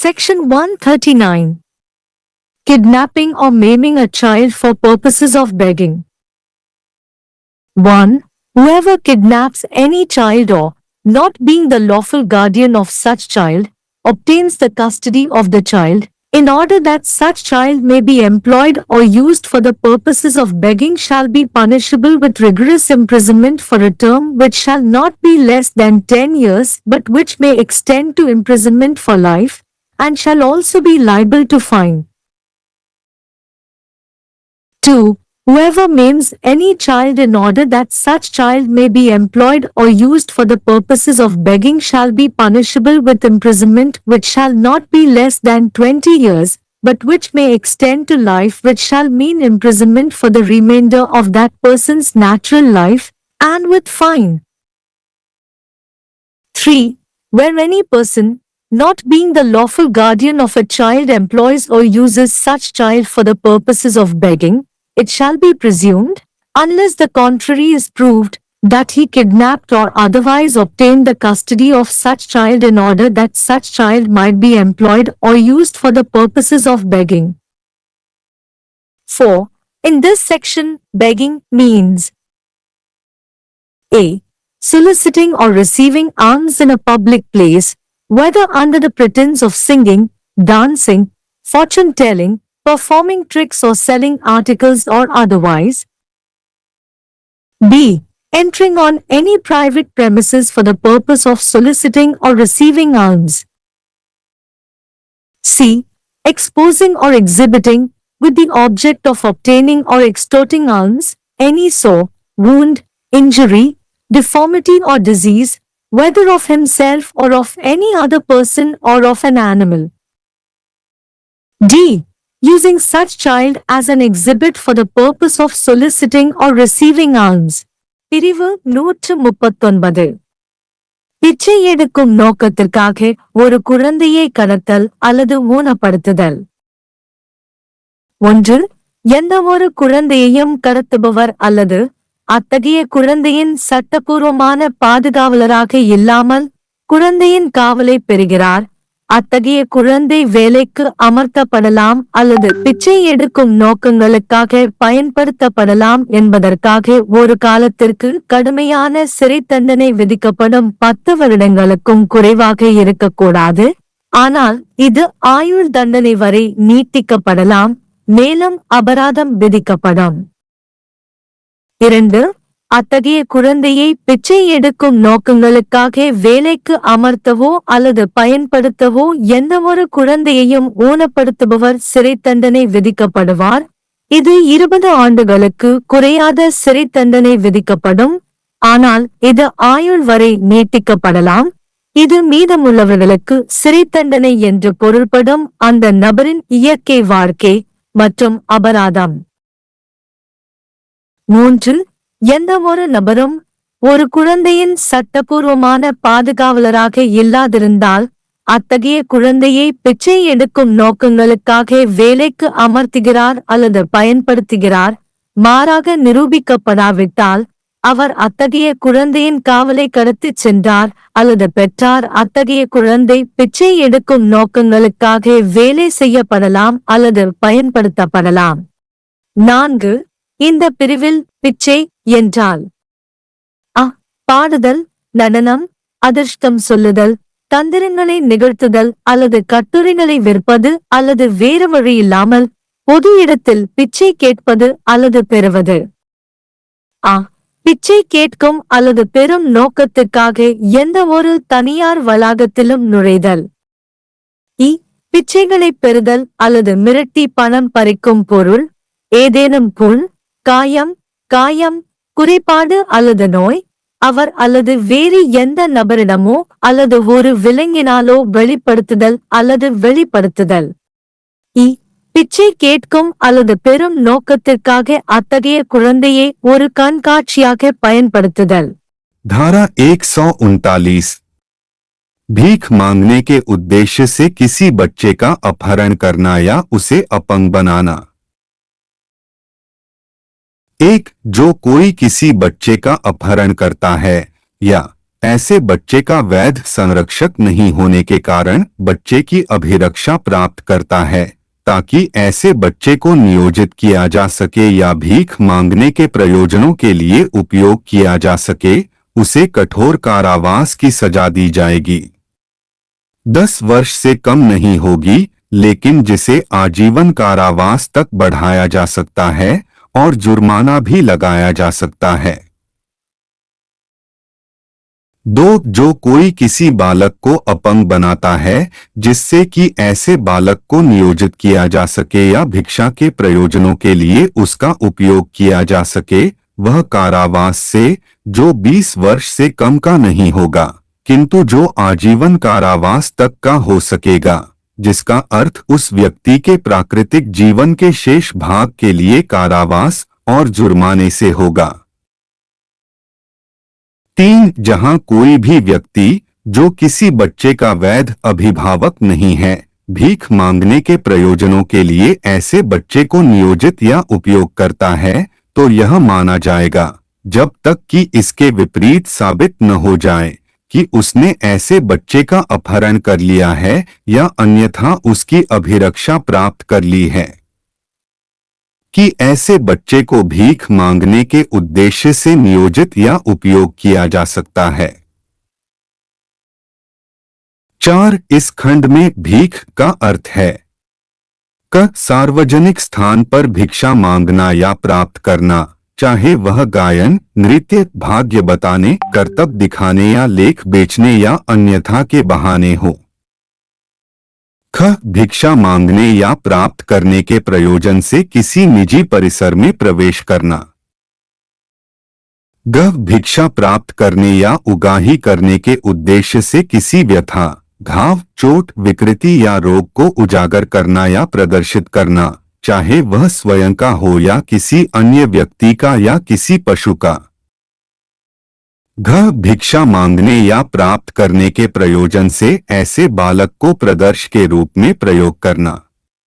Section 139. Kidnapping or maiming a child for purposes of begging. 1. Whoever kidnaps any child or, not being the lawful guardian of such child, obtains the custody of the child, in order that such child may be employed or used for the purposes of begging shall be punishable with rigorous imprisonment for a term which shall not be less than 10 years but which may extend to imprisonment for life, and shall also be liable to fine. 2. Whoever maims any child in order that such child may be employed or used for the purposes of begging shall be punishable with imprisonment which shall not be less than 20 years, but which may extend to life, which shall mean imprisonment for the remainder of that person's natural life, and with fine. 3. Where any person, not being the lawful guardian of a child, employs or uses such child for the purposes of begging, it shall be presumed, unless the contrary is proved, that he kidnapped or otherwise obtained the custody of such child in order that such child might be employed or used for the purposes of begging. 4. In this section, begging means a. Soliciting or receiving alms in a public place, whether under the pretense of singing, dancing, fortune-telling, performing tricks or selling articles or otherwise. B. Entering on any private premises for the purpose of soliciting or receiving alms. C. Exposing or exhibiting, with the object of obtaining or extorting alms, any sore, wound, injury, deformity or disease, whether of himself or of any other person or of an animal. D. Using such child as an exhibit for the purpose of soliciting or receiving alms. பிரிவு 139. பிச்சை எடுக்கும் நோக்கத்திற்காக ஒரு குழந்தையை கடத்தல் அல்லது ஊனப்படுத்துதல். 1. எந்தவொரு குழந்தையையும் கடத்துபவர் அல்லது அத்தகைய குழந்தையின் சட்டபூர்வமான பாதுகாவலராக இல்லாமல் குழந்தையின் காவலை பெறுகிறார். அத்தகைய குழந்தை வேலைக்கு அமர்த்தப்படலாம் அல்லது பிச்சை எடுக்கும் நோக்கங்களுக்காக பயன்படுத்தப்படலாம் என்பதற்காக ஒரு காலத்திற்கு கடுமையான சிறை தண்டனை விதிக்கப்படும் 10 வருடங்களுக்கும் குறைவாக இருக்கக்கூடாது. ஆனால் இது ஆயுள் தண்டனை வரை நீட்டிக்கப்படலாம், மேலும் அபராதம் விதிக்கப்படும். 2. அத்தகைய குழந்தையை பிச்சை எடுக்கும் நோக்கங்களுக்காக வேலைக்கு அமர்த்தவோ அல்லது பயன்படுத்தவோ எந்தவொரு குழந்தையையும் ஊனப்படுத்துபவர் சிறை தண்டனை விதிக்கப்படுவார். இது 20 ஆண்டுகளுக்கு குறையாத சிறை தண்டனை விதிக்கப்படும், ஆனால் இது ஆயுள் வரை நீட்டிக்கப்படலாம். இது மீதமுள்ளவர்களுக்கு சிறை தண்டனை என்று பொருள்படும் அந்த நபரின் இயற்கை வாழ்க்கை மற்றும் அபராதம். 3. எந்தவொரு நபரும் ஒரு குழந்தையின் சட்டபூர்வமான பாதுகாவலராக இல்லாதிருந்தால் அத்தகைய குழந்தையை பிச்சை எடுக்கும் நோக்கங்களுக்காக வேலைக்கு அமர்த்துகிறார் அல்லது பயன்படுத்துகிறார். மாறாக நிரூபிக்கப்படாவிட்டால் அவர் அத்தகைய குழந்தையின் காவலை கடத்திச் சென்றார் அல்லது பெற்றார். அத்தகைய குழந்தை பிச்சை எடுக்கும் நோக்கங்களுக்காக வேலை செய்யப்படலாம் அல்லது பயன்படுத்தப்படலாம். 4. இந்த பிரிவில் பிச்சை என்றால் அ. பாடுதல், நடனம், அதிர்ஷ்டம் சொல்லுதல், தந்திரங்களை நிகழ்த்துதல் அல்லது கட்டுரைகளை விற்பது அல்லது வேறு வழியில்லாமல் பொது இடத்தில் பிச்சை கேட்பது அல்லது பெறுவது. அ. பிச்சை கேட்கும் அல்லது பெறும் நோக்கத்துக்காக எந்த ஒரு தனியார் வளாகத்திலும் நுழைதல். இ. பிச்சைகளை பெறுதல் அல்லது மிரட்டி பணம் பறிக்கும் பொருள், ஏதேனும் புண், காயம், குறைபாடு அல்லது நோய், அவர் அல்லது வேறு எந்த நபரிடமோ அல்லது ஒரு விலங்கினாலோ வெளிப்படுத்துதல் அல்லது வெளிப்படுத்துதல். இ. பிச்சை கேட்கும் அல்லது பெறும் நோக்கத்திற்காக அத்தகைய குழந்தையை ஒரு கண்காட்சியாக பயன்படுத்துதல். धारा 139. भीख मांगने के उद्देश्य से किसी बच्चे का अपहरण करना या उसे अपंग बनाना. 1. जो कोई किसी बच्चे का अपहरण करता है या ऐसे बच्चे का वैध संरक्षक नहीं होने के कारण बच्चे की अभिरक्षा प्राप्त करता है, ताकि ऐसे बच्चे को नियोजित किया जा सके या भीख मांगने के प्रयोजनों के लिए उपयोग किया जा सके, उसे कठोर कारावास की सजा दी जाएगी। 10 वर्ष से कम नहीं होगी, लेकिन जिसे आजीवन कारावास तक बढ़ाया जा सकता है और जुर्माना भी लगाया जा सकता है। 2. जो कोई किसी बालक को अपंग बनाता है जिससे कि ऐसे बालक को नियोजित किया जा सके या भिक्षा के प्रयोजनों के लिए उसका उपयोग किया जा सके, वह कारावास से जो 20 वर्ष से कम का नहीं होगा, किंतु जो आजीवन कारावास तक का हो सकेगा, जिसका अर्थ उस व्यक्ति के प्राकृतिक जीवन के शेष भाग के लिए कारावास और जुर्माने से होगा। 3. जहां कोई भी व्यक्ति जो किसी बच्चे का वैध अभिभावक नहीं है, भीख मांगने के प्रयोजनों के लिए ऐसे बच्चे को नियोजित या उपयोग करता है, तो यह माना जाएगा जब तक कि इसके विपरीत साबित न हो जाए कि उसने ऐसे बच्चे का अपहरण कर लिया है या अन्यथा उसकी अभिरक्षा प्राप्त कर ली है, कि ऐसे बच्चे को भीख मांगने के उद्देश्य से नियोजित या उपयोग किया जा सकता है। 4. इस खंड में भीख का अर्थ है क. सार्वजनिक स्थान पर भिक्षा मांगना या प्राप्त करना, चाहे वह गायन, नृत्य, भाग्य बताने, करतब दिखाने या लेख बेचने या अन्यथा के बहाने हो। ख. भिक्षा मांगने या प्राप्त करने के प्रयोजन से किसी निजी परिसर में प्रवेश करना। ग. भिक्षा प्राप्त करने या उगाही करने के उद्देश्य से किसी व्यथा, घाव, चोट, विकृति या रोग को उजागर करना या प्रदर्शित करना, चाहे वह स्वयं का हो या किसी अन्य व्यक्ति का या किसी पशु का। घ. भिक्षा मांगने या प्राप्त करने के प्रयोजन से ऐसे बालक को प्रदर्श के रूप में प्रयोग करना।